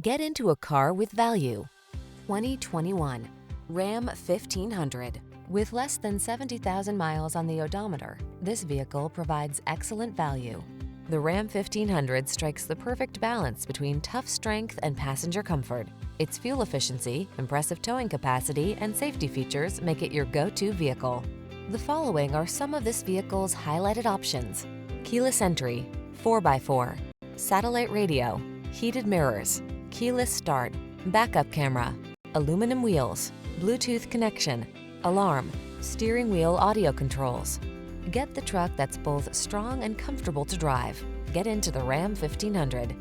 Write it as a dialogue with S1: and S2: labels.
S1: Get into a car with value. 2021 Ram 1500. With less than 70,000 miles on the odometer, this vehicle provides excellent value. The Ram 1500 strikes the perfect balance between tough strength and passenger comfort. Its fuel efficiency, impressive towing capacity, and safety features make it your go-to vehicle. The following are some of this vehicle's highlighted options: keyless entry, 4x4, satellite radio, heated mirrors, keyless start, backup camera, aluminum wheels, Bluetooth connection, alarm, steering wheel audio controls. Get the truck that's both strong and comfortable to drive. Get into the Ram 1500.